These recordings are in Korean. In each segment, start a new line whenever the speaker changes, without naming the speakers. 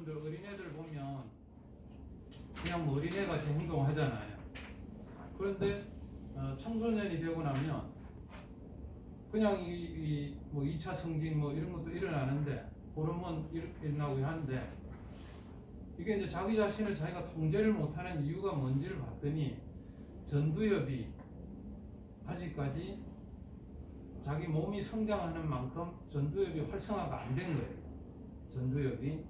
여러분들 어린애들 보면 그냥 뭐 어린애같이 행동하잖아요. 그런데 청소년이 되고 나면 그냥 뭐 2차 성징 뭐 이런 것도 일어나는데 호르몬 일어나고 하는데 이게 이제 자기 자신을 자기가 통제를 못하는 이유가 뭔지를 봤더니 전두엽이 아직까지 자기 몸이 성장하는 만큼 전두엽이 활성화가 안 된 거예요. 전두엽이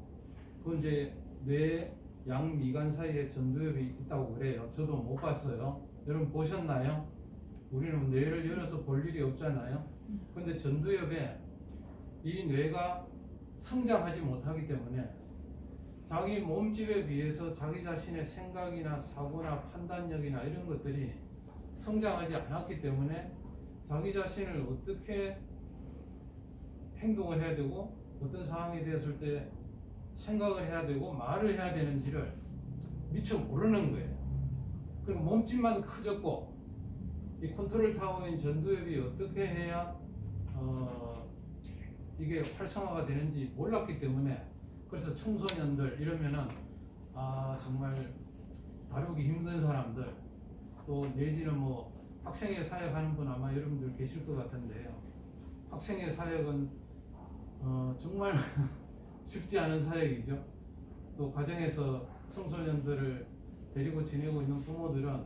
그 이제 뇌 양미간 사이에 전두엽이 있다고 그래요. 저도 못 봤어요. 여러분 보셨나요? 우리는 뇌를 열어서 볼 일이 없잖아요. 근데 전두엽에 이 뇌가 성장하지 못하기 때문에 자기 몸집에 비해서 자기 자신의 생각이나 사고나 판단력이나 이런 것들이 성장하지 않았기 때문에 자기 자신을 어떻게 행동을 해야 되고 어떤 상황이 되었을 때 생각을 해야 되고 말을 해야 되는지를 미처 모르는 거예요. 그럼 몸집만 커졌고 이 컨트롤 타워인 전두엽이 어떻게 해야 이게 활성화가 되는지 몰랐기 때문에 그래서 청소년들 이러면은 정말 다루기 힘든 사람들 또 내지는 뭐 학생회 사역하는 분 아마 여러분들 계실 것 같은데요. 학생회 사역은 정말 쉽지 않은 사역이죠. 또 가정에서 청소년들을 데리고 지내고 있는 부모들은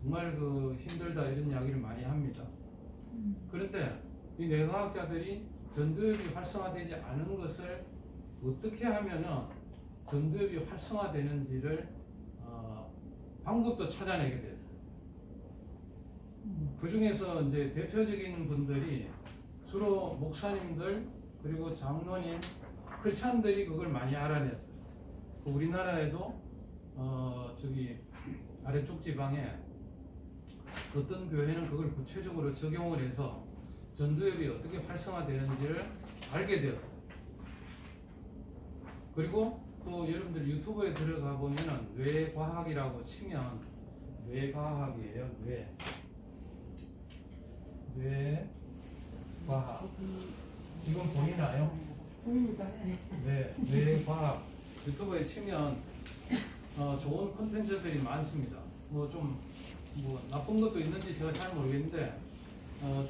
정말 그 힘들다 이런 이야기를 많이 합니다. 그런데 이 뇌과학자들이 전두엽이 활성화되지 않은 것을 어떻게 하면은 전두엽이 활성화되는지를 방법도 찾아내게 됐어요. 그 중에서 이제 대표적인 분들이 주로 목사님들 그리고 장로님, 크리스찬들이 그걸 많이 알아냈어요. 우리나라에도 저기 아래쪽 지방에 어떤 교회는 그걸 구체적으로 적용을 해서 전두엽이 어떻게 활성화되는지를 알게 되었어요. 그리고 또 여러분들 유튜브에 들어가 보면은 뇌과학이라고 치면 뇌과학이에요. 뇌과학. 지금 보이나요?
보입니다.
네, 뇌과학. 유튜브에 치면 좋은 콘텐츠들이 많습니다. 뭐 좀 뭐 나쁜 것도 있는지 제가 잘 모르겠는데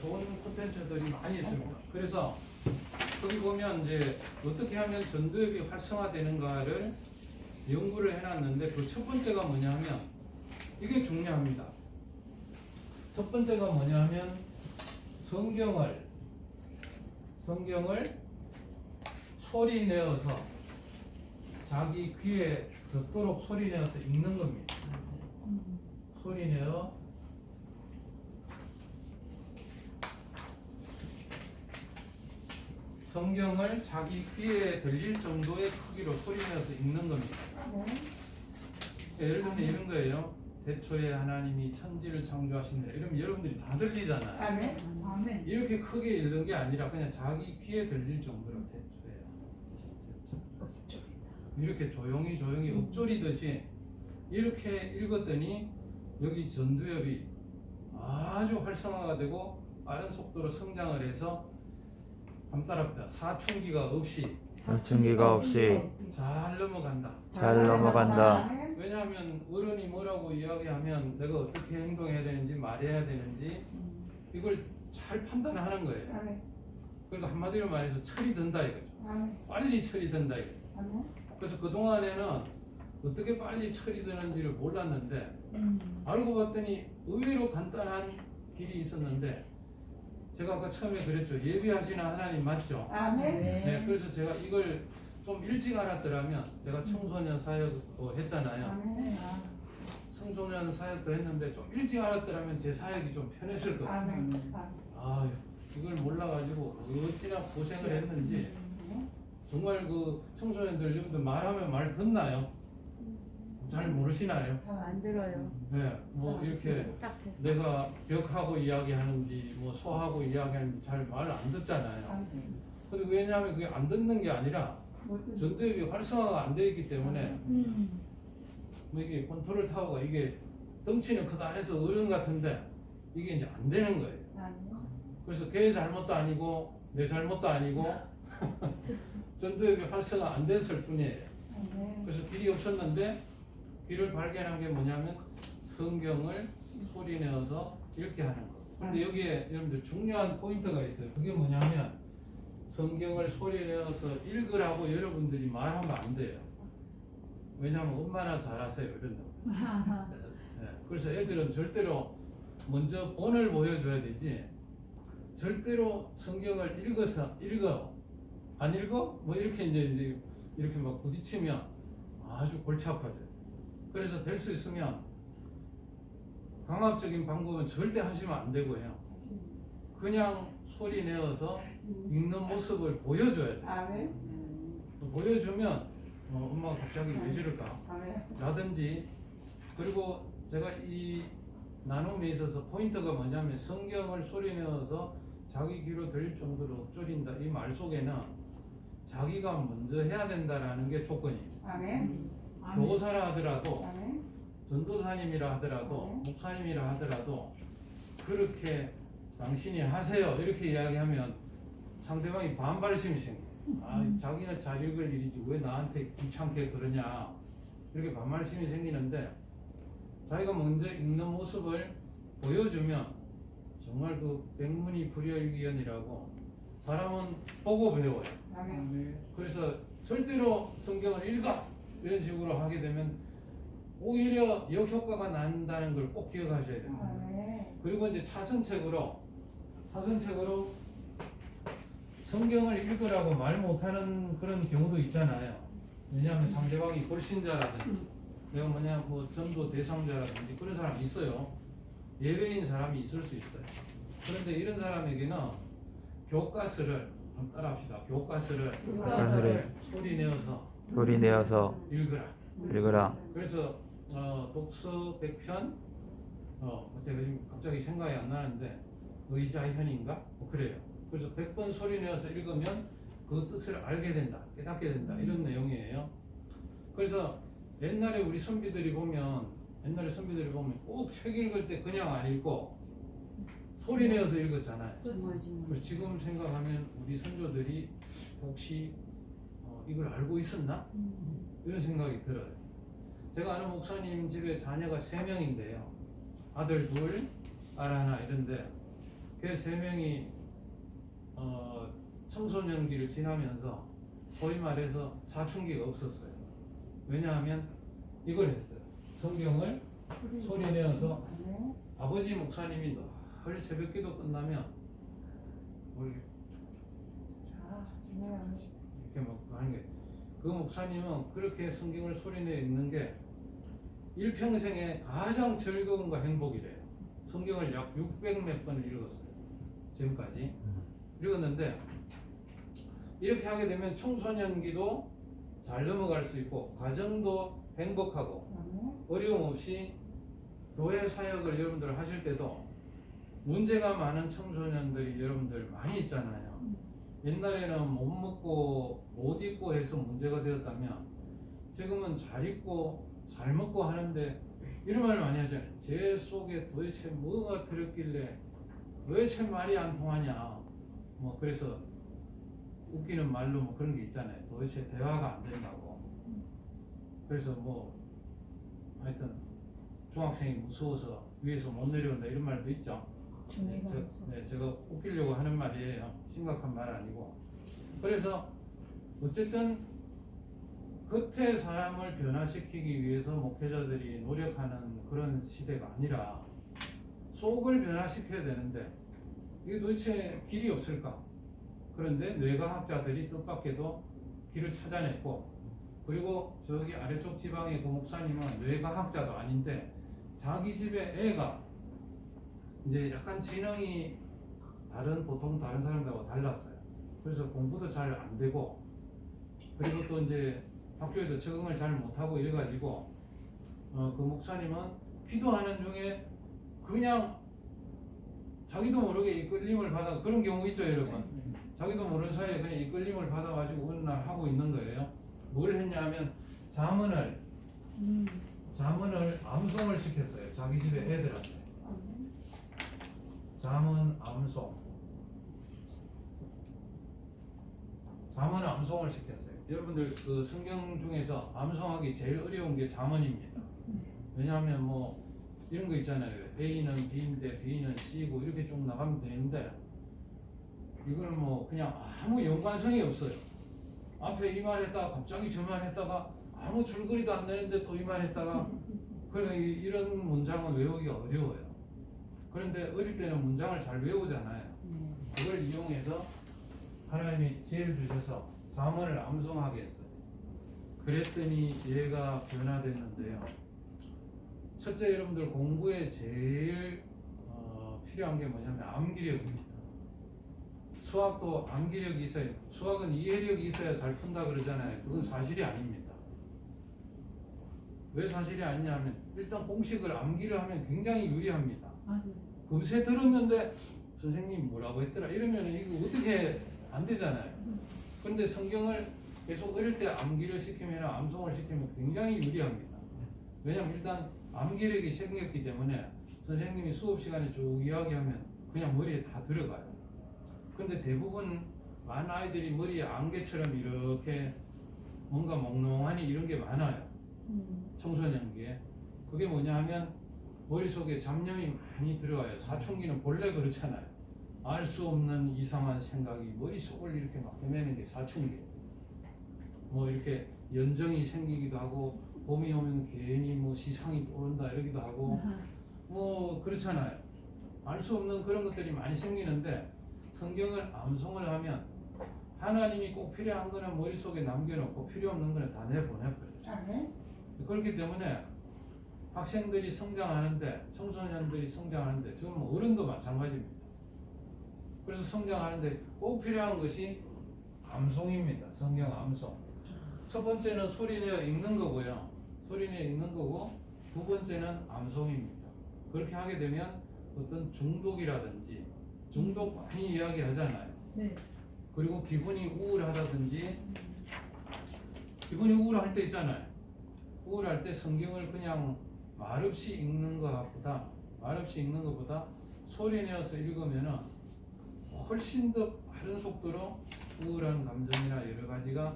좋은 콘텐츠들이 많이 있습니다. 그래서 거기 보면 이제 어떻게 하면 전두엽이 활성화되는가를 연구를 해놨는데 그 첫 번째가 뭐냐면 이게 중요합니다. 첫 번째가 뭐냐면 성경을 소리 내어서 자기 귀에 듣도록 소리 내어서 읽는 겁니다. 소리 내어 성경을 자기 귀에 들릴 정도의 크기로 소리 내어서 읽는 겁니다. 예를 들면 이런 거예요. 태초에 하나님이 천지를 창조하시니라. 이러면 여러분들이 다 들리잖아요.
아멘. 아멘.
이렇게 크게 읽는 게 아니라 그냥 자기 귀에 들릴 정도로 태초에 이렇게 조용히 읊조리듯이 이렇게 읽었더니 여기 전두엽이 아주 활성화가 되고 빠른 속도로 성장을 해서 밤따라붙다 사춘기가 없이 잘 넘어간다. 왜냐하면 어른이 뭐라고 이야기하면 내가 어떻게 행동해야 되는지 말해야 되는지 이걸 잘 판단하는 거예요. 그러니까 한마디로 말해서 철이 든다 이거죠. 빨리 철이 든다 이거죠. 그래서 그동안에는 어떻게 빨리 철이 드는지를 몰랐는데 알고 봤더니 의외로 간단한 길이 있었는데 제가 아까 처음에 그랬죠. 예비하시는 하나님 맞죠?
아멘.
네, 그래서 제가 이걸 좀 일찍 알았더라면 제가 청소년 사역도 했잖아요. 청소년 사역도 했는데 좀 일찍 알았더라면 제 사역이 좀 편했을 거예요. 이걸 몰라가지고 어찌나 고생을 했는지 정말 그 청소년들 여러분들 말하면 말 듣나요? 잘 모르시나요?
잘 안 들어요.
네, 뭐 이렇게 내가 벽하고 이야기하는지 뭐 소하고 이야기하는지 잘 말 안 듣잖아요. 근데 왜냐하면 그게 안 듣는 게 아니라 전두엽이 활성화가 안 되어 있기 때문에 뭐 이게 컨트롤 타워가 이게 덩치는 크다 해서 어른 같은데 이게 이제 안 되는 거예요. 그래서 걔 잘못도 아니고 내 잘못도 아니고 전두엽이 활성화 안 됐을 뿐이에요.
아멘.
그래서 길이 없었는데 길을 발견한 게 뭐냐면 성경을 소리내어서 읽게 하는 거. 그런데 여기에 여러분들 중요한 포인트가 있어요. 그게 뭐냐면 성경을 소리내어서 읽으라고 여러분들이 말하면 안 돼요. 왜냐하면 얼마나 잘하세요 이런다고. 네, 그래서 애들은 절대로 먼저 본을 보여줘야 되지, 절대로 성경을 읽어 안 읽어? 뭐 이렇게 이제 이렇게 막 부딪히면 아주 골치 아파져요. 그래서 될 수 있으면 강압적인 방법은 절대 하시면 안 되고요. 그냥 소리 내어서 읽는 모습을 보여줘야 돼요.
아멘.
보여주면 엄마가 갑자기 왜 저럴까?
아멘.
라든지. 그리고 제가 이 나눔에 있어서 포인트가 뭐냐면 성경을 소리내어서 자기 귀로 들릴 정도로 줄인다. 이 말 속에는 자기가 먼저 해야 된다라는 게 조건이에요.
아멘.
교사라 하더라도,
아멘.
전도사님이라 하더라도, 목사님이라 하더라도 그렇게 당신이 하세요 이렇게 이야기하면 상대방이 반발심이 생겨요. 자기는 잘 읽을 일이지 왜 나한테 귀찮게 그러냐, 이렇게 반발심이 생기는데 자기가 먼저 읽는 모습을 보여주면 정말 그 백문이 불여일견이라고, 사람은 보고 배워요.
아멘.
그래서 절대로 성경을 읽어 이런 식으로 하게 되면 오히려 역효과가 난다는 걸 꼭 기억하셔야 돼요.
아멘.
그리고 이제 차선책으로 성경을 읽으라고 말 못하는 그런 경우도 있잖아요. 왜냐하면 상대방이 불신자라든지 내가 뭐 전도 대상자라든지 그런 사람이 있어요. 예외인 사람이 있을 수 있어요. 그런데 이런 사람에게는 교과서를 한번 따라합시다. 교과서를 소리 내어서 읽으라. 그래서 독서 100편 제가 지금 갑자기 생각이 안 나는데 의자현인가? 그래요. 그래서 100번 소리 내어서 읽으면 그 뜻을 알게 된다, 깨닫게 된다, 이런 내용이에요. 그래서 옛날에 우리 선비들이 보면 꼭 책 읽을 때 그냥 안 읽고 소리 내어서 읽었잖아요. 그래서 지금 생각하면 우리 선조들이 혹시 이걸 알고 있었나? 이런 생각이 들어요. 제가 아는 목사님 집에 자녀가 3명인데요. 아들 2, 딸 1 이런데 그 3명이 청소년기를 지나면서 소위 말해서 사춘기가 없었어요. 왜냐하면 이걸 했어요. 성경을 소리 내어서 아버지 목사님이 늘 새벽기도 끝나면 우리 이렇게 막 하는 게, 그 목사님은 그렇게 성경을 소리내 읽는 게 일평생에 가장 즐거움과 행복이래요. 성경을 약 600몇 번을 읽었어요. 지금까지 읽었는데, 이렇게 하게 되면 청소년기도 잘 넘어갈 수 있고 가정도 행복하고 어려움 없이 교회 사역을 여러분들 하실 때도, 문제가 많은 청소년들이 여러분들 많이 있잖아요. 옛날에는 못 먹고 못 입고 해서 문제가 되었다면 지금은 잘 입고 잘 먹고 하는데 이런 말 많이 하잖아요. 제 속에 도대체 뭐가 들었길래 도대체 말이 안 통하냐. 뭐 그래서 웃기는 말로 뭐 그런 게 있잖아요. 도대체 대화가 안 된다고. 그래서 뭐 하여튼 중학생이 무서워서 위에서 못 내려온다 이런 말도 있죠. 제가 웃기려고 하는 말이에요. 심각한 말 아니고. 그래서 어쨌든 겉의 사람을 변화시키기 위해서 목회자들이 노력하는 그런 시대가 아니라 속을 변화시켜야 되는데 이게 도대체 길이 없을까? 그런데 뇌과학자들이 뜻밖에도 길을 찾아냈고, 그리고 저기 아래쪽 지방의 그 목사님은 뇌과학자도 아닌데 자기 집에 애가 이제 약간 지능이 보통 다른 사람들하고 달랐어요. 그래서 공부도 잘 안 되고, 그리고 또 이제 학교에도 적응을 잘 못하고 이래가지고 그 목사님은 기도하는 중에 그냥 자기도 모르게 이끌림을 받아, 그런 경우 있죠 여러분. 자기도 모르는 사이에 그냥 이끌림을 받아가지고 어느 날 하고 있는 거예요. 뭘 했냐면 잠언을 암송을 시켰어요. 자기 집에 애들한테. 잠언 암송. 잠언 암송을 시켰어요. 여러분들 그 성경 중에서 암송하기 제일 어려운 게 잠언입니다. 왜냐하면 뭐 이런 거 있잖아요. A는 B인데 B는 C고 이렇게 쭉 나가면 되는데 이거는 뭐 그냥 아무 연관성이 없어요. 앞에 이 말 했다가 갑자기 저 말 했다가 아무 줄거리도 안 되는데 또 이 말 했다가 그러니까 이런 문장은 외우기가 어려워요. 그런데 어릴 때는 문장을 잘 외우잖아요. 그걸 이용해서 하나님이 지혜를 주셔서 잠언을 암송하게 했어요. 그랬더니 얘가 변화됐는데요. 첫째, 여러분들 공부에 제일 필요한 게 뭐냐면 암기력입니다. 수학도 암기력이 있어야, 수학은 이해력이 있어야 잘 푼다 그러잖아요. 그건 사실이 아닙니다. 왜 사실이 아니냐면 일단 공식을 암기를 하면 굉장히 유리합니다.
맞아요.
금세 들었는데 선생님 뭐라고 했더라 이러면 이거 어떻게 안 되잖아요. 그런데 성경을 계속 어릴 때 암기를 시키면 암송을 시키면 굉장히 유리합니다. 왜냐하면 일단 암기력이 생겼기 때문에 선생님이 수업 시간에 쭉 이야기하면 그냥 머리에 다 들어가요. 근데 대부분 많은 아이들이 머리에 안개처럼 이렇게 뭔가 몽롱하니 이런 게 많아요. 청소년기에. 그게 뭐냐 하면 머릿속에 잡념이 많이 들어와요. 사춘기는 본래 그렇잖아요. 알 수 없는 이상한 생각이 머릿속을 이렇게 막 헤매는 게 사춘기. 뭐 이렇게 연정이 생기기도 하고 봄이 오면 괜히 뭐 시상이 떠오른다 이러기도 하고 뭐 그렇잖아요. 알 수 없는 그런 것들이 많이 생기는데 성경을 암송을 하면 하나님이 꼭 필요한 거는 머릿속에 남겨놓고 필요 없는 거는 다 내보내버려요. 그렇기 때문에 학생들이 성장하는데 청소년들이 성장하는데 지금 뭐 어른도 마찬가지입니다. 그래서 성장하는데 꼭 필요한 것이 암송입니다. 성경 암송. 첫 번째는 소리내어 읽는 거고요. 소리내어 읽는 거고 두 번째는 암송입니다. 그렇게 하게 되면 어떤 중독이라든지 중독 많이 이야기하잖아요.
네.
그리고 기분이 우울하다든지 기분이 우울할 때 있잖아요. 우울할 때 성경을 그냥 말없이 읽는 것보다 소리 내어서 읽으면은 훨씬 더 빠른 속도로 우울한 감정이나 여러 가지가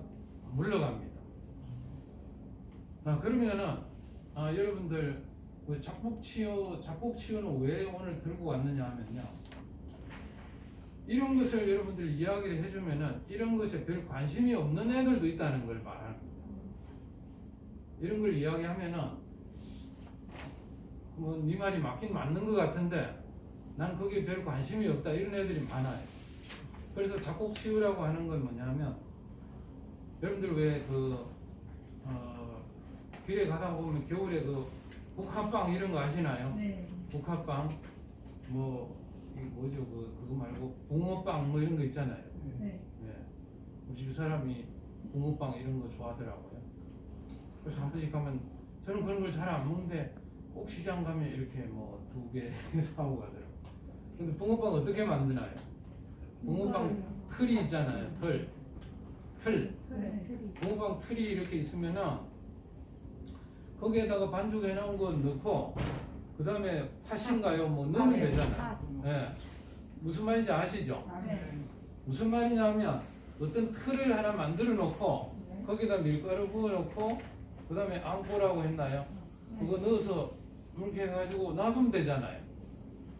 물러갑니다. 그러면은 여러분들 작곡 치유는 왜 오늘 들고 왔느냐 하면요. 이런 것을 여러분들 이야기를 해주면은 이런 것에 별 관심이 없는 애들도 있다는 걸 말하는 겁니다. 이런 걸 이야기하면은 뭐 네 말이 맞긴 맞는 것 같은데 난 거기에 별 관심이 없다 이런 애들이 많아요. 그래서 작곡 치유라고 하는 건 뭐냐면 여러분들 왜 길에 가다 보면 겨울에 그 국화빵 이런 거 아시나요?
네.
국화빵 뭐 이게 뭐죠? 그거 말고 붕어빵 뭐 이런 거 있잖아요.
네.
네. 우리 집 사람이 붕어빵 이런 거 좋아하더라고요. 그래서 한 번씩 가면 저는 그런 걸 잘 안 먹는데 꼭 시장 가면 이렇게 뭐 2개 사고 가더라고요. 근데 붕어빵 어떻게 만드나요? 붕어빵 틀이 있잖아요. 틀.
네.
붕어빵 틀이 이렇게 있으면은 거기에다가 반죽해 놓은 거 넣고 그 다음에 팥인가요? 뭐 넣으면 되잖아요. 네. 무슨 말인지 아시죠?
네.
무슨 말이냐면 어떤 틀을 하나 만들어 놓고 거기다 밀가루 부어 놓고 그 다음에 앙꼬라고 했나요? 그거 넣어서 이렇게 해가지고 놔두면 되잖아요.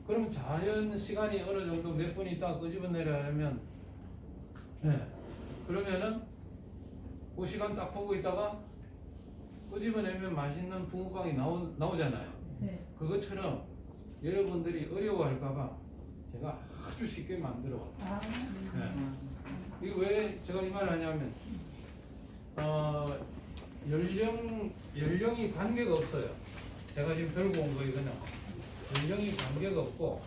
그러면 자연 시간이 어느 정도 몇 분 있다가 끄집어내려면 그러면은 그 시간 딱 보고 있다가 끄집어내면 맛있는 붕어빵이 나오잖아요.
네.
그것처럼 여러분들이 어려워할까봐 제가 아주 쉽게 만들어 왔어요. 이거 왜 제가 이 말을 하냐면 연령이 관계가 없어요. 제가 지금 들고 온 거 이거는 연령이 관계가 없고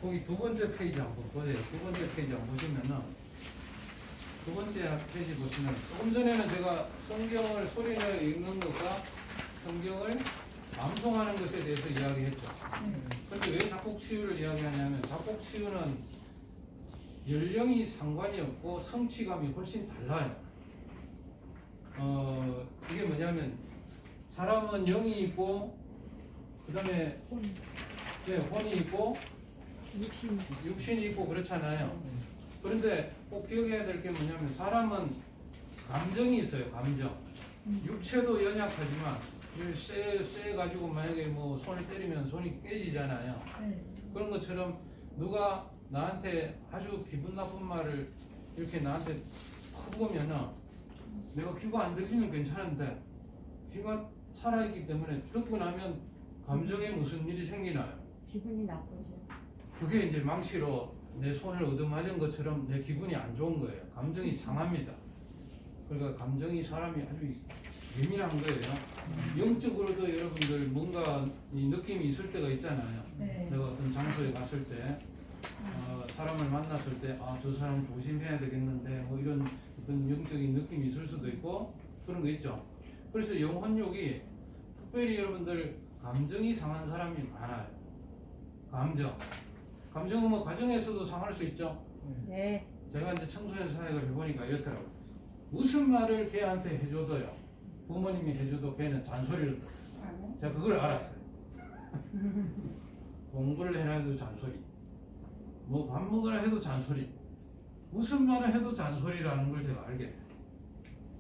거기 두 번째 페이지 한번 보세요. 두 번째 페이지 한번 보시면은 두 번째 페이지 보시면 조금 전에는 제가 성경을 소리내어 읽는 것과 성경을 암송하는 것에 대해서 이야기했죠. 그런데 왜 작곡 치유를 이야기하냐면 작곡 치유는 연령이 상관이 없고 성취감이 훨씬 달라요. 이게 뭐냐면 사람은 영이 있고 그 다음에 혼이 있고 육신이 있고 그렇잖아요. 그런데 꼭 기억해야 될 게 뭐냐면 사람은 감정이 있어요. 감정. 육체도 연약하지만 쇠 가지고 만약에 뭐 손을 때리면 손이 깨지잖아요.
네.
그런 것처럼 누가 나한테 아주 기분 나쁜 말을 이렇게 나한테 퍼보면은 내가 귀가 안 들리면 괜찮은데 귀가 살아있기 때문에 듣고 나면 감정에 무슨 일이 생기나요?
기분이 나쁘죠.
그게 이제 망치로 내 손을 얻어맞은 것처럼 내 기분이 안 좋은 거예요. 감정이 상합니다. 그러니까 감정이 사람이 아주 예민한 거예요. 영적으로도 여러분들 뭔가 이 느낌이 있을 때가 있잖아요.
네.
내가 어떤 장소에 갔을 때 사람을 만났을 때 아, 저 사람 조심해야 되겠는데 뭐 이런 어떤 영적인 느낌이 있을 수도 있고 그런 거 있죠. 그래서 영혼욕이 특별히 여러분들 감정이 상한 사람이 많아요. 감정은 뭐 가정에서도 상할 수 있죠.
네.
제가 이제 청소년 사역을 해보니까 이렇더라고요. 무슨 말을 걔한테 해줘도요. 부모님이 해줘도 걔는 잔소리를 들어요. 제가 그걸 알았어요. 공부를 해라 해도 잔소리. 뭐 밥 먹으라 해도 잔소리. 무슨 말을 해도 잔소리라는 걸 제가 알게 됐어요.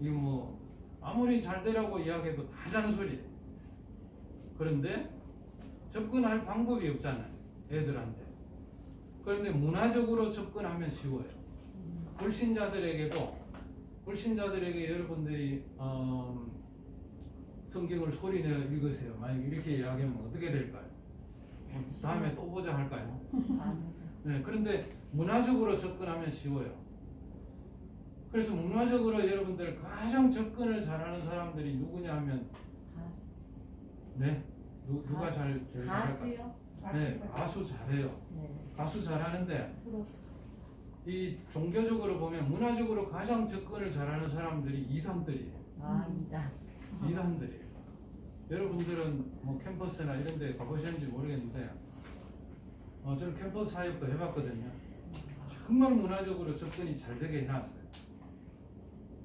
이거 뭐 아무리 잘 되라고 이야기해도 다 잔소리예요. 그런데 접근할 방법이 없잖아요. 애들한테. 그런데 문화적으로 접근하면 쉬워요. 불신자들에게 여러분들이 성경을 소리내어 읽으세요. 만약 이렇게 이야기하면 어떻게 될까요? 다음에 또 보자 할까요? 네, 그런데 문화적으로 접근하면 쉬워요. 그래서 문화적으로 여러분들 가장 접근을 잘하는 사람들이 누구냐 하면 네, 누가 제일 잘할까요?
가수요?
네, 가수 잘해요.
네.
가수 잘하는데 이 종교적으로 보면 문화적으로 가장 접근을 잘하는 사람들이 이단들이에요. 이단들이에요. 여러분들은 뭐 캠퍼스나 이런 데 가보셨는지 모르겠는데 저는 캠퍼스 사역도 해봤거든요. 정말 문화적으로 접근이 잘 되게 해놨어요.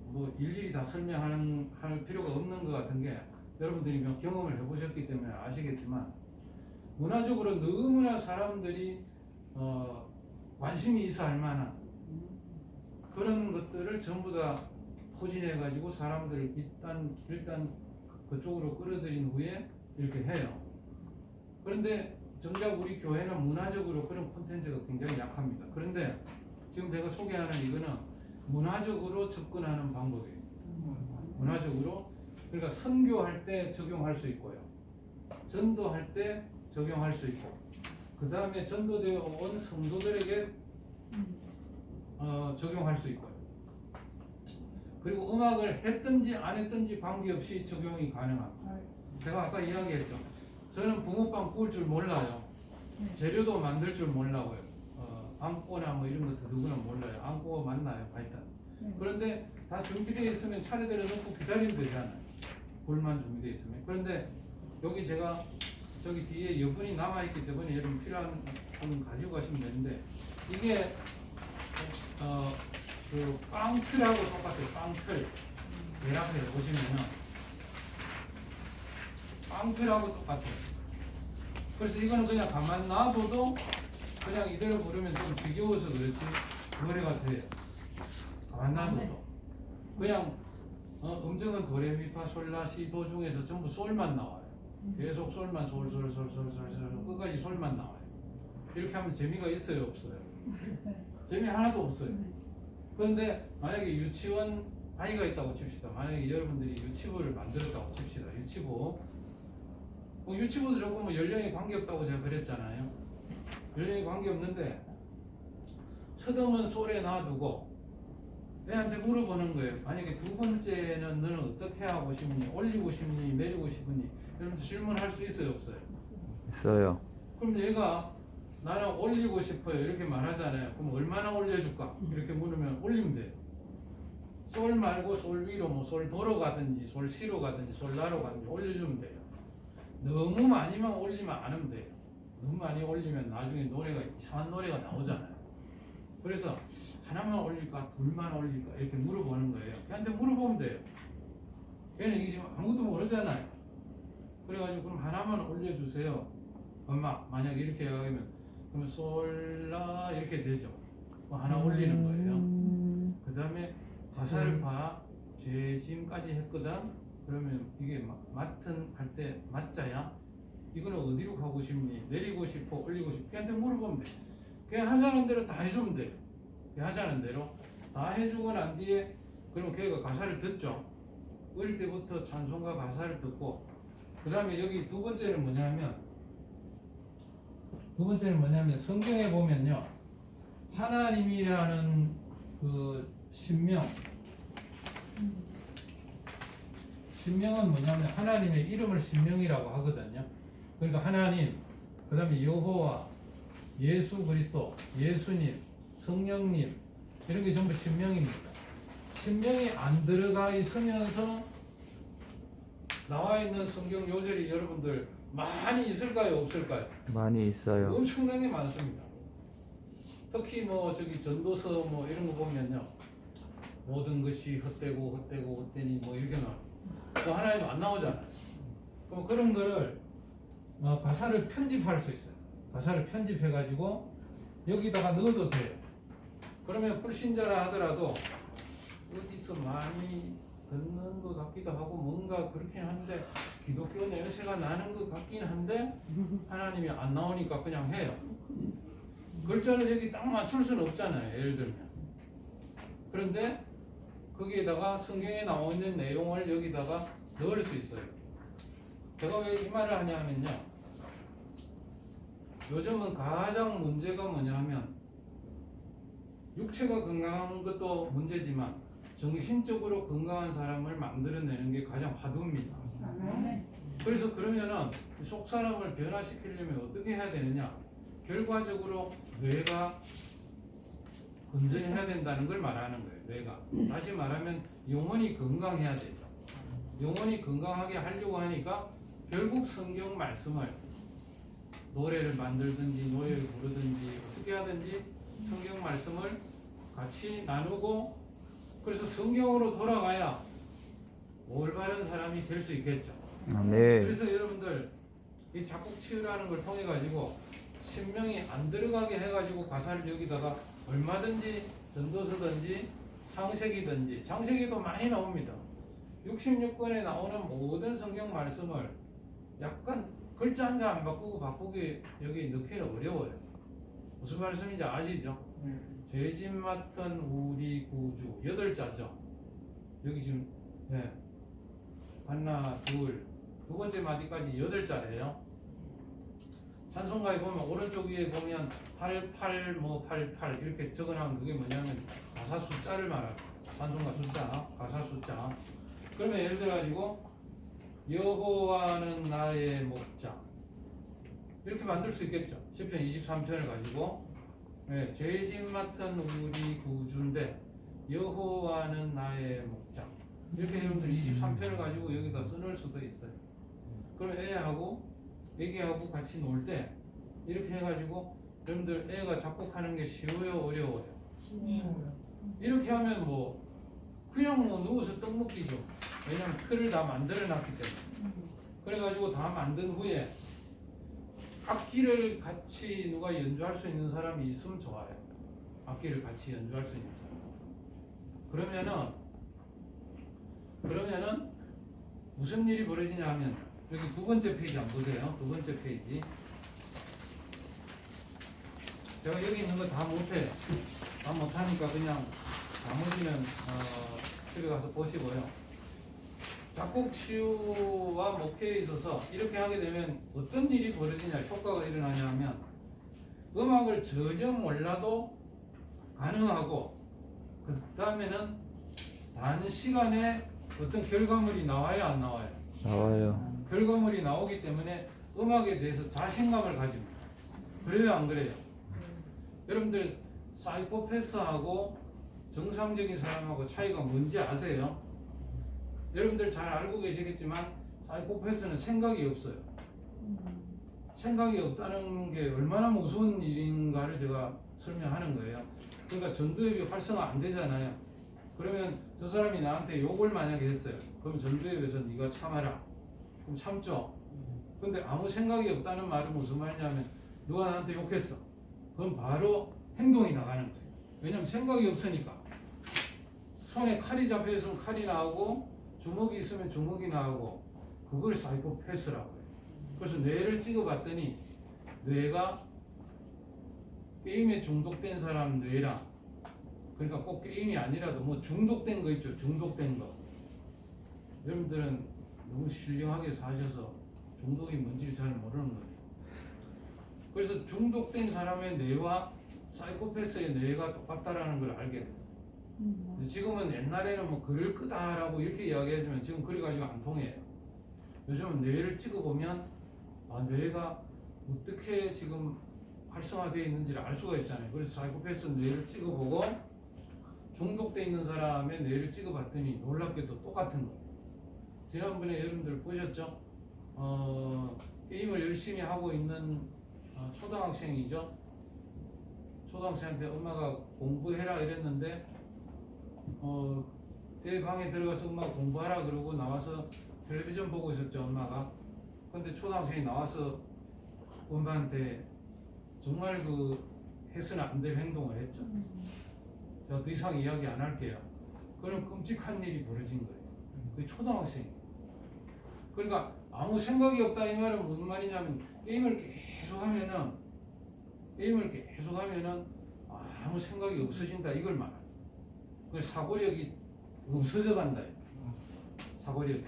뭐 일일이 다 할 필요가 없는 것 같은 게 여러분들이 경험을 해보셨기 때문에 아시겠지만 문화적으로 너무나 사람들이 관심이 있어 할 만한 그런 것들을 전부 다 포진해 가지고 사람들을 일단 그쪽으로 끌어들인 후에 이렇게 해요. 그런데 정작 우리 교회는 문화적으로 그런 콘텐츠가 굉장히 약합니다. 그런데 지금 제가 소개하는 이거는 문화적으로 접근하는 방법이에요. 문화적으로. 그러니까 선교할 때 적용할 수 있고요. 전도할 때 적용할 수 있고, 그 다음에 전도되어 온 성도들에게 적용할 수 있고요. 그리고 음악을 했든지 안 했든지 관계없이 적용이 가능합니다. 제가 아까 이야기했죠. 저는 붕어빵 구울 줄 몰라요. 재료도 만들 줄 몰라고요. 앙꼬나 뭐 이런 것도 누구는 몰라요. 앙꼬 맞나요? 하여튼. 그런데 다 준비되어 있으면 차례대로 넣고 기다리면 되잖아요. 불만 준비되어 있으면. 그런데 여기 제가 저기 뒤에 여분이 남아있기 때문에 여러분 필요한 분 가지고 가시면 되는데 이게 그 빵틀하고 똑같아요. 빵틀. 제일 앞에 보시면은 빵틀하고 똑같아요. 그래서 이거는 그냥 가만 놔둬도 그냥 이대로 부르면 좀 지겨워서 그렇지 노래가 돼요. 가만 놔둬도. 그냥 음정은 도레미파솔라시도 중에서 전부 솔만 나와요. 계속 솔만 솔솔솔솔솔 끝까지 솔만 나와요. 이렇게 하면 재미가 있어요, 없어요? 재미 하나도 없어요. 그런데 만약에 유치원 아이가 있다고 칩시다. 만약에 여러분들이 유치부를 만들었다고 칩시다. 유치부도 조금 뭐 연령에 관계없다고 제가 그랬잖아요. 연령에 관계없는데 첫 음은 솔에 놔두고 애한테 물어보는 거예요. 만약에 두 번째는 너는 어떻게 하고 싶니? 올리고 싶니? 내리고 싶니? 여러분 질문할 수 있어요, 없어요?
있어요.
그럼 얘가 나는 올리고 싶어요 이렇게 말하잖아요. 그럼 얼마나 올려줄까? 이렇게 물으면 올리면 돼요. 솔 말고 솔 위로 뭐 솔 도로 가든지 솔 시로 가든지 솔 라로 가든지 올려주면 돼요. 너무 많이만 올리면 안 하면 돼요. 너무 많이 올리면 나중에 노래가 이상한 노래가 나오잖아요. 그래서 하나만 올릴까 둘만 올릴까 이렇게 물어보는 거예요. 걔한테 물어보면 돼요. 걔는 이게 지금 아무것도 모르잖아요. 그래가지고 그럼 하나만 올려주세요. 엄마 만약에 이렇게 얘기하면 그러면 솔라 이렇게 되죠. 뭐 하나 올리는 거예요. 그 다음에 가살파 죄짐까지 했거든. 그러면 이게 맡은 할 때 맞자야. 이거는 어디로 가고 싶니? 내리고 싶어? 올리고 싶어? 걔한테 물어보면 돼. 그냥 하자는 대로 다 해주면 돼. 그냥 하자는 대로 다 해주고 난 뒤에 그럼 걔가 가사를 듣죠. 어릴 때부터 찬송가 가사를 듣고 그 다음에 여기 두 번째는 뭐냐면 성경에 보면요 하나님이라는 그 신명은 뭐냐면 하나님의 이름을 신명이라고 하거든요. 그러니까 하나님, 그 다음에 여호와, 예수 그리스도, 예수님, 성령님 이런 게 전부 신명입니다. 신명이 안 들어가 있으면서 나와 있는 성경 요절이 여러분들 많이 있을까요, 없을까요?
많이 있어요.
엄청나게 많습니다. 특히 뭐 저기 전도서 뭐 이런 거 보면요, 모든 것이 헛되니 뭐 이렇게 나와. 또 하나님 안 나오잖아요. 그럼 그런 거를 가사를 편집할 수 있어요. 가사를 편집해가지고 여기다가 넣어도 돼요. 그러면 불신자라 하더라도 어디서 많이 듣는 것 같기도 하고 뭔가 그렇긴 한데 기독교 냄새가 나는 것 같긴 한데 하나님이 안 나오니까 그냥 해요. 글자를 여기 딱 맞출 수는 없잖아요. 예를 들면. 그런데 거기에다가 성경에 나와 있는 내용을 여기다가 넣을 수 있어요. 제가 왜 이 말을 하냐면요. 요즘은 가장 문제가 뭐냐면 육체가 건강한 것도 문제지만 정신적으로 건강한 사람을 만들어내는 게 가장 화두입니다. 그래서 그러면은 속 사람을 변화시키려면 어떻게 해야 되느냐? 결과적으로 뇌가 건전해야 된다는 걸 말하는 거예요. 뇌가. 다시 말하면 영혼이 건강해야 되죠. 영혼이 건강하게 하려고 하니까 결국 성경 말씀을 노래를 만들든지 노래를 부르든지 어떻게 하든지 성경 말씀을 같이 나누고 그래서 성경으로 돌아가야 올바른 사람이 될 수 있겠죠.
네.
그래서 여러분들 이 작곡 치유라는 걸 통해 가지고 신명이 안 들어가게 해가지고 가사를 여기다가 얼마든지 전도서든지 창세기도 많이 나옵니다. 66권에 나오는 모든 성경 말씀을 약간 글자 한 자 안 바꾸기 여기 넣기는 어려워요. 무슨 말씀인지 아시죠? 죄짐 맡은 우리 구주 8자죠. 여기 지금 하나 두 번째 마디까지 8자래요. 찬송가에 보면 오른쪽 위에 보면 88 이렇게 적어놓은 그게 뭐냐면 가사 숫자를 말하는 찬송가 숫자, 가사 숫자. 그러면 예를 들어 가지고 여호와는 나의 목자 이렇게 만들 수 있겠죠. 시편 23편을 가지고 죄짐 맡은 우리 구주인데 여호와는 나의 목자 이렇게 여러분들 23편을 가지고 여기다 써놓을 수도 있어요. 그럼 애기하고 같이 놀 때 이렇게 해가지고 여러분들 애가 작곡하는 게 쉬워요, 어려워요? 이렇게 하면 뭐 그냥 뭐 누워서 떡 먹기죠. 왜냐면 틀을 다 만들어 놨기 때문에. 그래가지고 다 만든 후에 악기를 같이 누가 연주할 수 있는 사람이 있으면 좋아요. 악기를 같이 연주할 수 있는 사람. 그러면은 무슨 일이 벌어지냐 하면 여기 두 번째 페이지 한번 보세요. 두 번째 페이지. 제가 여기 있는 거 다 못해요. 다 못하니까 그냥 나머지는 집에 가서 보시고요. 작곡 치유와 목회에 있어서 이렇게 하게 되면 어떤 일이 벌어지냐, 효과가 일어나냐 하면 음악을 전혀 몰라도 가능하고 그 다음에는 단시간에 어떤 결과물이 나와요, 안 나와요?
나와요.
결과물이 나오기 때문에 음악에 대해서 자신감을 가집니다. 그래요, 안 그래요? 여러분들 사이코패스하고 정상적인 사람하고 차이가 뭔지 아세요? 여러분들 잘 알고 계시겠지만 사이코패스는 생각이 없어요. 생각이 없다는 게 얼마나 무서운 일인가를 제가 설명하는 거예요. 그러니까 전두엽이 활성화 안 되잖아요. 그러면 저 사람이 나한테 욕을 만약에 했어요. 그럼 전두엽에서 네가 참아라. 그럼 참죠. 근데 아무 생각이 없다는 말은 무슨 말이냐면 누가 나한테 욕했어. 그럼 바로 행동이 나가는 거예요. 왜냐면 생각이 없으니까. 손에 칼이 잡혀 있으면 칼이 나오고 주먹이 있으면 주먹이 나오고 그걸 사이코패스라고 해요. 그래서 뇌를 찍어봤더니 뇌가 게임에 중독된 사람 뇌랑 그러니까 꼭 게임이 아니라도 뭐 중독된 거 있죠. 중독된 거. 여러분들은 너무 신령하게 사셔서 중독이 뭔지 잘 모르는 거예요. 그래서 중독된 사람의 뇌와 사이코패스의 뇌가 똑같다라는 걸 알게 됐어요. 지금은 옛날에는 뭐 글을 끄다라고 이렇게 이야기하지만 지금 그래가지고 안 통해요. 요즘은 뇌를 찍어보면 뇌가 어떻게 지금 활성화되어 있는지를 알 수가 있잖아요. 그래서 사이코패스 뇌를 찍어보고 중독되어 있는 사람의 뇌를 찍어봤더니 놀랍게도 똑같은 거예요. 지난번에 여러분들 보셨죠? 게임을 열심히 하고 있는 초등학생이죠. 초등학생한테 엄마가 공부해라 이랬는데 애 방에 들어가서 엄마가 공부하라 그러고 나와서 텔레비전 보고 있었죠. 엄마가. 근데 초등학생이 나와서 엄마한테 정말 그 해서는 안 될 행동을 했죠. 제가 더 이상 이야기 안 할게요. 그런 끔찍한 일이 벌어진 거예요. 그게 초등학생이에요. 그러니까 아무 생각이 없다 이 말은 무슨 말이냐면 게임을 계속 하면은 아무 생각이 없어진다 이걸 말해요. 그 사고력이 없어져 간다. 사고력이.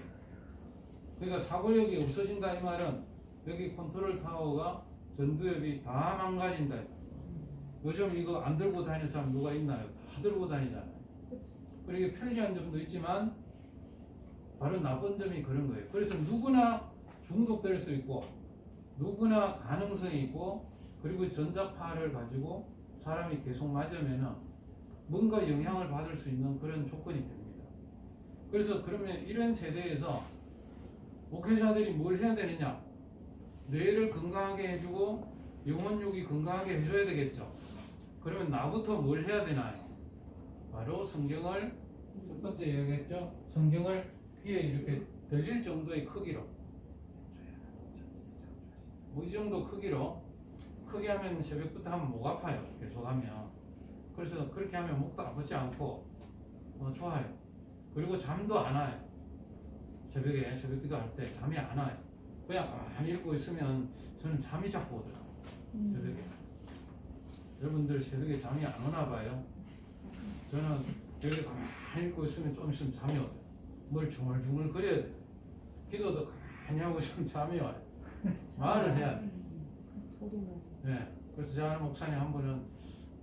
그러니까 사고력이 없어진다 이 말은 여기 컨트롤 타워가 전두엽이 다 망가진다. 요즘 이거 안 들고 다니는 사람 누가 있나요? 다 들고 다니잖아요. 그리고 편리한 점도 있지만 바로 나쁜 점이 그런 거예요. 그래서 누구나 중독될 수 있고 누구나 가능성이 있고 그리고 전자파를 가지고 사람이 계속 맞으면은 뭔가 영향을 받을 수 있는 그런 조건이 됩니다. 그래서 그러면 이런 세대에서 목회자들이 뭘 해야 되느냐? 뇌를 건강하게 해주고 영혼육이 건강하게 해줘야 되겠죠. 그러면 나부터 뭘 해야 되나요? 바로 성경을 첫 번째 얘기했죠. 성경을 귀에 이렇게 들릴 정도의 크기로 뭐 이 정도 크기로 크게 하면 새벽부터 하면 목 아파요. 계속 하면. 그래서 그렇게 하면 목도 아프지 않고 좋아요. 그리고 잠도 안 와요. 새벽에 새벽 기도할 때 잠이 안 와요. 그냥 가만히 읽고 있으면 저는 잠이 자꾸 오더라고요. 새벽에. 여러분들 새벽에 잠이 안 오나 봐요. 저는 여기 가만히 읽고 있으면 좀 있으면 잠이 와요. 뭘 중얼중얼 거려야 돼요. 기도도 가만히 하고 있으면 잠이 와요. 말을 해야 돼요. 네. 그래서 제가 아는 목사님 한 분은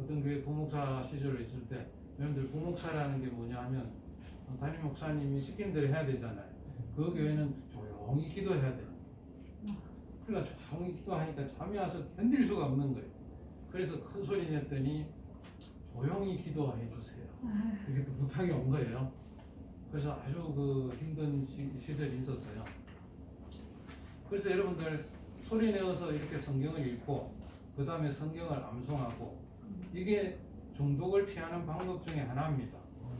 어떤 교회 부목사 시절에 있을 때 여러분들 부목사라는 게 뭐냐 하면 담임 목사님이 시킨 대로 해야 되잖아요. 그 교회는 조용히 기도해야 돼요. 그러니까 조용히 기도하니까 잠이 와서 견딜 수가 없는 거예요. 그래서 큰 소리 냈더니 조용히 기도해 주세요. 이게 또 부탁이 온 거예요. 그래서 아주 그 힘든 시절이 있었어요. 그래서 여러분들 소리 내어서 이렇게 성경을 읽고 그 다음에 성경을 암송하고 이게 중독을 피하는 방법 중에 하나입니다.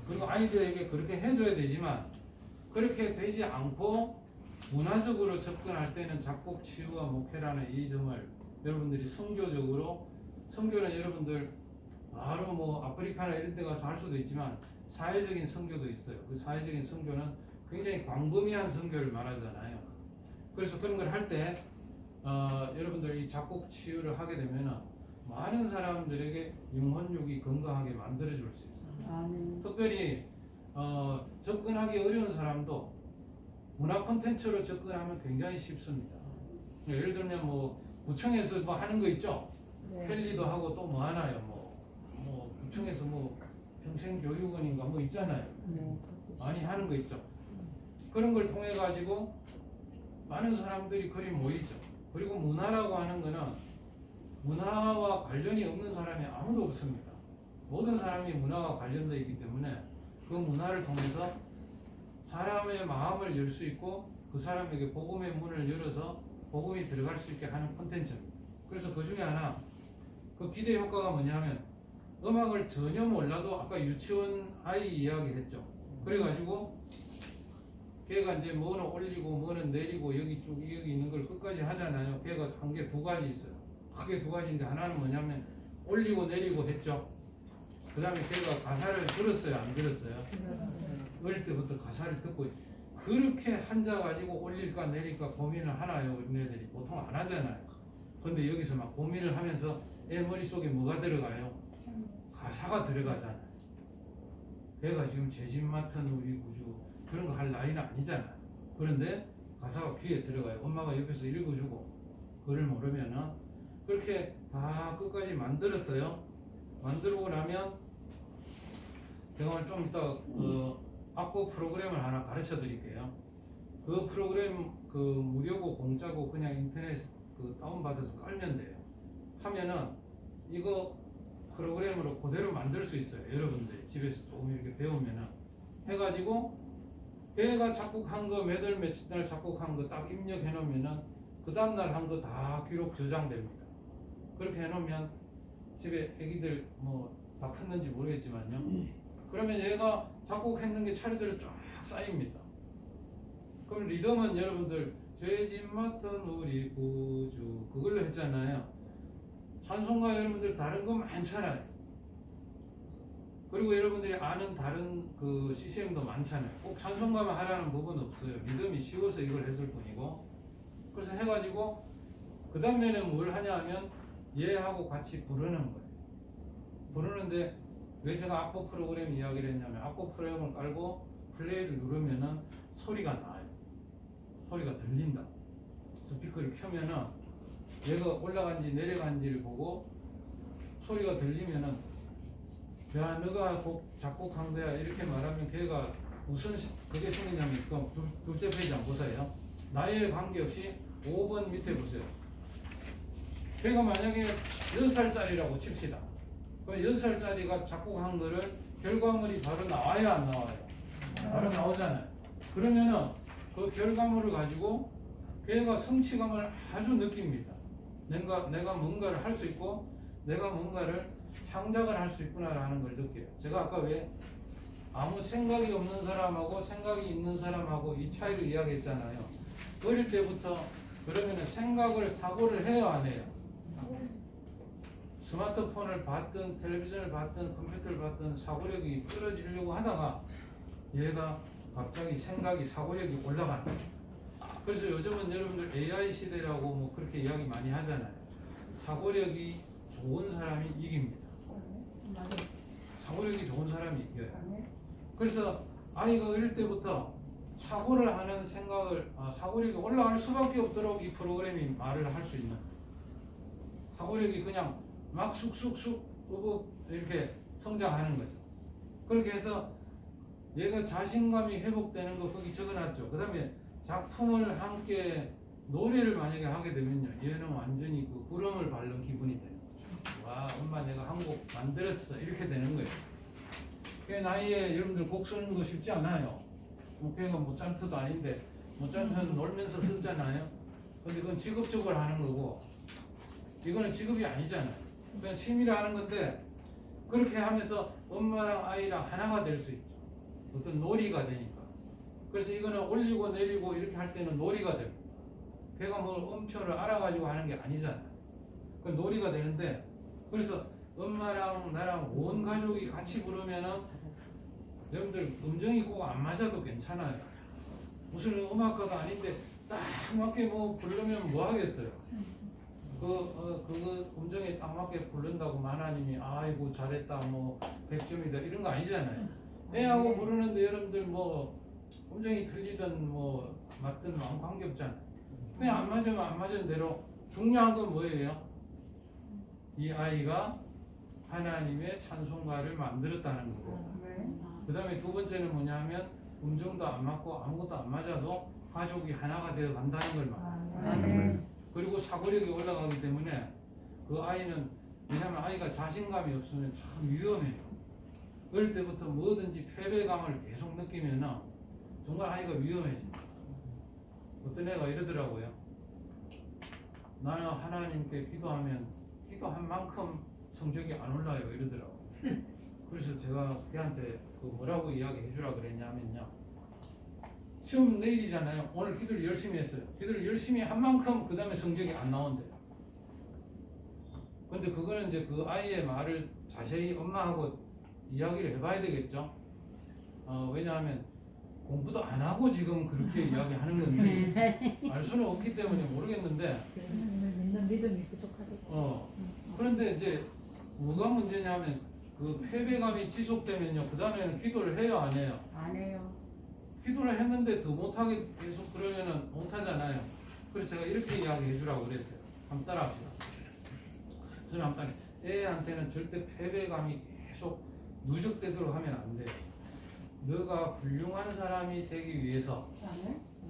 그리고 아이들에게 그렇게 해줘야 되지만 그렇게 되지 않고 문화적으로 접근할 때는 작곡 치유와 목회라는 이 점을 여러분들이 선교적으로 선교는 여러분들 바로 뭐 아프리카나 이런 데 가서 할 수도 있지만 사회적인 선교도 있어요. 그 사회적인 선교는 굉장히 광범위한 선교를 말하잖아요. 그래서 그런 걸 할 때 여러분들 이 작곡 치유를 하게 되면은 많은 사람들에게 영혼육이 건강하게 만들어 줄 수 있어요. 특별히 접근하기 어려운 사람도 문화 콘텐츠로 접근하면 굉장히 쉽습니다. 예를 들면 뭐 구청에서 뭐 하는 거 있죠. 켈리도 하고 또 뭐 하나요? 뭐 구청에서 뭐 평생교육원인가 뭐 있잖아요. 많이 하는 거 있죠. 그런 걸 통해 가지고 많은 사람들이 거리 모이죠. 그리고 문화라고 하는 거는 문화와 관련이 없는 사람이 아무도 없습니다. 모든 사람이 문화와 관련되어 있기 때문에 그 문화를 통해서 사람의 마음을 열 수 있고 그 사람에게 복음의 문을 열어서 복음이 들어갈 수 있게 하는 콘텐츠입니다. 그래서 그 중에 하나 그 기대 효과가 뭐냐면 음악을 전혀 몰라도 아까 유치원 아이 이야기 했죠. 그래가지고 걔가 이제 뭐는 올리고 뭐는 내리고 여기 쭉 여기 있는 걸 끝까지 하잖아요. 걔가 한 개 두 가지 있어요. 크게 두 가지인데 하나는 뭐냐면 올리고 내리고 했죠. 그 다음에 걔가 가사를 들었어요, 안 들었어요? 어릴 때부터 가사를 듣고 그렇게 앉아가지고 올릴까 내릴까 고민을 하나요? 어린애들이 보통 안 하잖아요. 근데 여기서 막 고민을 하면서 애 머릿속에 뭐가 들어가요? 가사가 들어가잖아요. 걔가 지금 제 집 맡은 우리 구주 그런 거 할 나이는 아니잖아요. 그런데 가사가 귀에 들어가요. 엄마가 옆에서 읽어주고 그걸 모르면은 그렇게 다 끝까지 만들었어요. 만들고 나면 제가 오늘 좀 이따 악보 프로그램을 하나 가르쳐 드릴게요. 그 프로그램 그 무료고 공짜고 그냥 인터넷 그 다운받아서 깔면 돼요. 하면은 이거 프로그램으로 그대로 만들 수 있어요. 여러분들 집에서 조금 이렇게 배우면은 해가지고 걔가 작곡한 거 몇 월 며칠 날 작곡한 거 딱 입력해 놓으면은 그 다음날 한 거 다 기록 저장됩니다. 그렇게 해놓으면 집에 애기들 뭐 다 컸는지 모르겠지만요. 그러면 얘가 작곡했는 게 차례대로 쫙 쌓입니다. 그럼 리듬은 여러분들 죄 집 맡은 우리 구주 그걸로 했잖아요. 찬송가 여러분들 다른 거 많잖아요. 그리고 여러분들이 아는 다른 그 CCM도 많잖아요. 꼭 찬송가만 하라는 부분은 없어요. 리듬이 쉬워서 이걸 했을 뿐이고. 그래서 해가지고 그 다음에는 뭘 하냐 하면 얘하고 같이 부르는 거예요. 부르는데 왜 제가 악보 프로그램 이야기를 했냐면 악보 프로그램을 깔고 플레이를 누르면은 소리가 나요. 소리가 들린다. 스피커를 켜면은 얘가 올라간지 내려간지를 보고 소리가 들리면은 야 너가 곡 작곡한 거야 이렇게 말하면 걔가 무슨 그게 생기냐면 둘째 페이지 안 보세요. 나이에 관계없이 5번 밑에 보세요. 걔가 만약에 6살짜리라고 칩시다. 그럼 6살짜리가 작곡한 거를 결과물이 바로 나와야 안 나와요? 바로 나오잖아요. 그러면은 그 결과물을 가지고 걔가 성취감을 아주 느낍니다. 내가 뭔가를 할 수 있고 내가 뭔가를 창작을 할 수 있구나라는 걸 느껴요. 제가 아까 왜 아무 생각이 없는 사람하고 생각이 있는 사람하고 이 차이를 이야기했잖아요. 어릴 때부터 그러면은 생각을 사고를 해야 안 해요? 스마트폰을 봤든 텔레비전을 봤든 컴퓨터를 봤든 사고력이 떨어지려고 하다가 얘가 갑자기 생각이 사고력이 올라가는 거예요. 그래서 요즘은 여러분들 AI 시대라고 뭐 그렇게 이야기 많이 하잖아요. 사고력이 좋은 사람이 이깁니다. 사고력이 좋은 사람이 이겨요. 그래서 아이가 어릴 때부터 사고를 하는 생각을 사고력이 올라갈 수밖에 없도록 이 프로그램이 말을 할 수 있는 사고력이 그냥 막 쑥쑥쑥 이렇게 성장하는 거죠. 그렇게 해서 얘가 자신감이 회복되는 거 거기 적어놨죠. 그 다음에 작품을 함께 노래를 만약에 하게 되면요, 얘는 완전히 그 구름을 밟는 기분이 돼요. 와, 엄마 내가 한 곡 만들었어 이렇게 되는 거예요. 그 나이에 여러분들 곡 쓰는 거 쉽지 않아요. 뭐 걔가 모차르트도 아닌데 모차르트는 놀면서 썼잖아요. 근데 그건 직업적으로 하는 거고 이거는 직업이 아니잖아요. 그냥 취미로 하는 건데 그렇게 하면서 엄마랑 아이랑 하나가 될 수 있죠. 어떤 놀이가 되니까. 그래서 이거는 올리고 내리고 이렇게 할 때는 놀이가 됩니다. 걔가 뭐 음표를 알아가지고 하는 게 아니잖아요. 그 놀이가 되는데 그래서 엄마랑 나랑 온 가족이 같이 부르면은 여러분들 음정이 꼭 안 맞아도 괜찮아요. 무슨 음악가가 아닌데 딱 맞게 뭐 부르면 뭐 하겠어요. 그 음정에 딱 맞게 부른다고 하나님이 아이고 잘했다 뭐 100점이다 이런 거 아니잖아요. 애하고 부르는데 여러분들 뭐 음정이 틀리든 뭐 맞든 아무 관계없잖아요. 그냥 안 맞으면 안 맞은 대로 중요한 건 뭐예요? 이 아이가 하나님의 찬송가를 만들었다는 거고 그 다음에 두 번째는 뭐냐 하면 음정도 안 맞고 아무것도 안 맞아도 가족이 하나가 되어 간다는 걸 말해요. 그리고 사고력이 올라가기 때문에 그 아이는 왜냐하면 아이가 자신감이 없으면 참 위험해요. 어릴 때부터 뭐든지 패배감을 계속 느끼면 정말 아이가 위험해집니다. 어떤 애가 이러더라고요. 나는 하나님께 기도하면 기도한 만큼 성적이 안 올라요 이러더라고요. 그래서 제가 걔한테 그 뭐라고 이야기해 주라 그랬냐면요. 시험 내일이잖아요. 오늘 기도를 열심히 했어요. 기도를 열심히 한 만큼 그 다음에 성적이 안 나온대요. 근데 그거는 이제 그 아이의 말을 자세히 엄마하고 이야기를 해봐야 되겠죠. 왜냐하면 공부도 안 하고 지금 그렇게 이야기하는 건지 알 수는 없기 때문에 모르겠는데,
믿는 믿음이 부족하겠죠.
그런데 이제 뭐가 문제냐면 그 패배감이 지속되면요, 그 다음에는 기도를 해요, 안 해요?
안 해요.
기도를 했는데 더 못하게 계속 그러면은 못하잖아요. 그래서 제가 이렇게 이야기해 주라고 그랬어요. 한번 따라합시다. 저는 한번 애한테는 절대 패배감이 계속 누적되도록 하면 안 돼요. 너가 훌륭한 사람이 되기 위해서,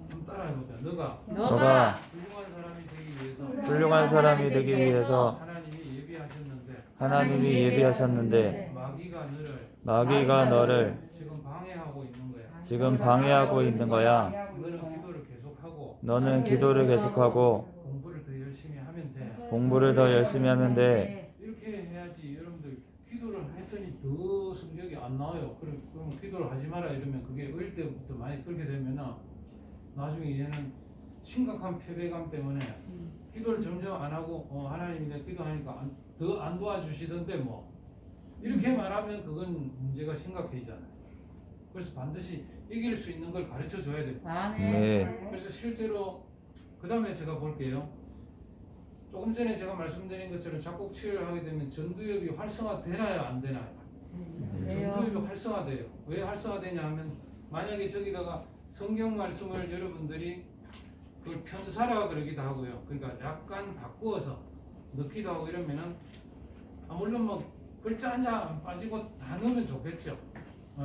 한번 따라해보자.
너가
훌륭한 사람이 되기 위해서
훌륭한 사람이 되기 위해서
하나님이 예비하셨는데
하나님이 예비하셨는데
마귀가 너를
너를
지금 방해하고 있는 거야.
지금 방해하고 있는 거야.
너는 기도를 계속하고
너는 기도를 계속하고
공부를 더 열심히 하면 돼.
공부를 더 열심히 하면 돼.
이렇게 해야지. 여러분들 기도를 했더니 더 성적이 안 나와요. 그럼 기도를 하지 마라 이러면 그게 어릴 때부터 많이 그렇게 되면은 나중에 얘는 심각한 패배감 때문에 기도를 점점 안 하고 하나님이 내 기도하니까 더 안 도와주시던데 뭐 이렇게 말하면 그건 문제가 심각해지잖아요. 그래서 반드시 이길 수 있는 걸 가르쳐 줘야 돼요.
네.
그래서 실제로 그 다음에 제가 볼게요. 조금 전에 제가 말씀드린 것처럼 작곡 치유를 하게 되면 전두엽이 활성화되나요, 안 되나요? 전두엽이 활성화돼요. 왜 활성화되냐 하면 만약에 저기다가 성경 말씀을 여러분들이 그걸 편사라 그러기도 하고요. 그러니까 약간 바꾸어서 넣기도 하고 이러면은 물론 뭐 글자 한 장 안 빠지고 다 넣으면 좋겠죠.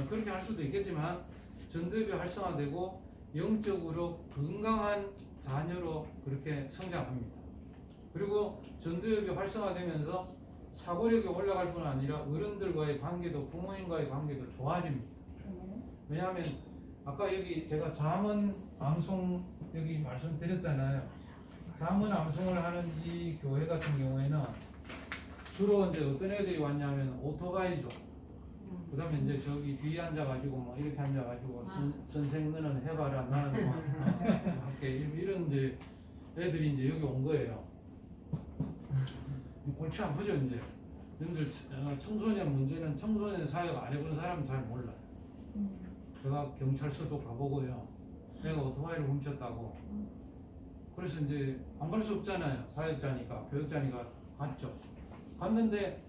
그렇게 할 수도 있겠지만 전두엽이 활성화되고 영적으로 건강한 자녀로 그렇게 성장합니다. 그리고 전두엽이 활성화되면서 사고력이 올라갈 뿐 아니라 어른들과의 관계도 부모님과의 관계도 좋아집니다. 왜냐하면 아까 여기 제가 잠언 암송 여기 말씀드렸잖아요. 잠언 암송을 하는 이 교회 같은 경우에는 주로 이제 어떤 애들이 왔냐면 오토바이죠. 그 다음에 이제 저기 뒤에 앉아가지고 뭐 이렇게 앉아가지고 선생 너는 해봐라 나는 뭐 할게 이런 이제 애들이 이제 여기 온 거예요. 골치 아프죠 이제. 여러분들 청소년 문제는 청소년 사역 안 해본 사람은 잘 몰라요. 제가 경찰서도 가보고요. 내가 오토바이를 훔쳤다고. 그래서 이제 안 갈 수 없잖아요. 사역자니까 교육자니까 갔죠. 갔는데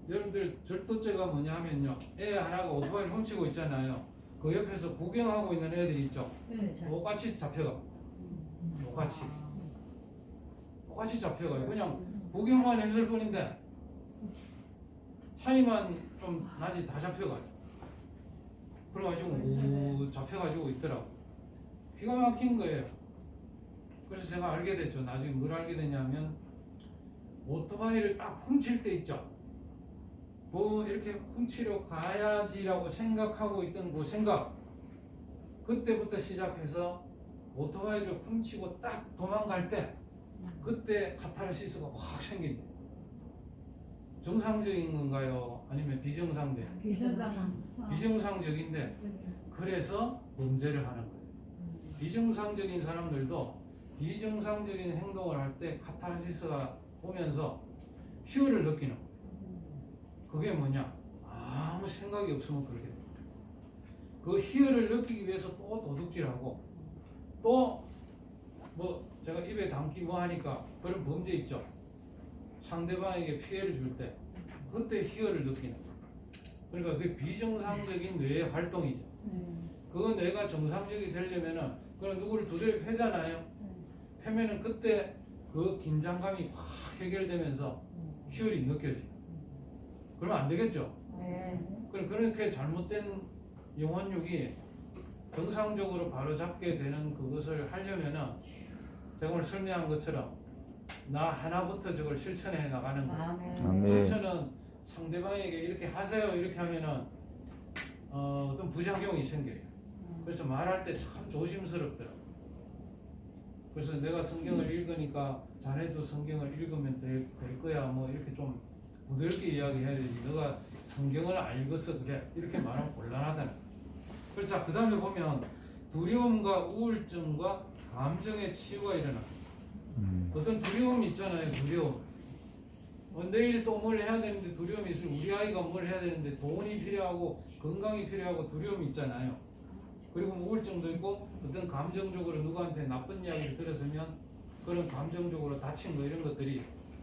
여러분들 절도죄가 뭐냐 하면요. 애 하나가 오토바이를 훔치고 있잖아요. 그 옆에서 구경하고 있는 애들이 있죠. 똑같이 잡혀가. 똑같이 잡혀가요. 그냥 구경만 했을 뿐인데 차이만 좀 나지 다 잡혀가요. 그래가지고 잡혀가지고 있더라고. 기가 막힌 거예요. 그래서 제가 알게 됐죠. 나중에 뭘 알게 됐냐면 오토바이를 딱 훔칠 때 있죠. 뭐 이렇게 훔치러 가야지라고 생각하고 있던 그 생각, 그때부터 시작해서 오토바이를 훔치고 딱 도망갈 때 그때 카타르시스가 확 생긴다. 정상적인 건가요? 아니면 비정상적인? 비정상적인데 그래서 범죄를 하는 거예요. 비정상적인 사람들도 비정상적인 행동을 할 때 카타르시스가 오면서 희열을 느끼는 거예요. 그게 뭐냐? 아무 생각이 없으면 그렇게 돼요. 그 희열을 느끼기 위해서 또 도둑질하고 또 뭐 제가 입에 담기 뭐 하니까 그런 범죄 있죠. 상대방에게 피해를 줄 때 그때 희열을 느끼는 거예요. 그러니까 그게 비정상적인 뇌의 활동이죠. 그 뇌가 정상적이 되려면은 그럼 누구를 두드려 패잖아요. 패면은 그때 그 긴장감이 확 해결되면서 희열이 느껴져요. 그러면 안 되겠죠. 그럼 그렇게 잘못된 영혼육이 정상적으로 바로잡게 되는 그것을 하려면은 제가 오늘 설명한 것처럼 나 하나부터 저걸 실천해 나가는 거예요. 실천은 상대방에게 이렇게 하세요 이렇게 하면은 어떤 부작용이 생겨요. 그래서 말할 때 참 조심스럽더라고. 그래서 내가 성경을 읽으니까 자네도 성경을 읽으면 될 거야 뭐 이렇게 좀 부드럽게 이야기해야 되지. 너가 성경을 안 읽어서 그래 이렇게 말하면 곤란하다는 거야. 그래서 그 다음에 보면 두려움과 우울증과 감정의 치유가 일어납니다. 어떤 두려움이 있잖아요. 두려움. 내일 또 뭘 해야 되는데 두려움이 있으면 우리 아이가 뭘 해야 되는데 돈이 필요하고 건강이 필요하고 두려움이 있잖아요. 그리고 뭐 우울증도 있고 어떤 감정적으로 누구한테 나쁜 이야기를 들었으면 그런 감정적으로 다친 거 이런 것들이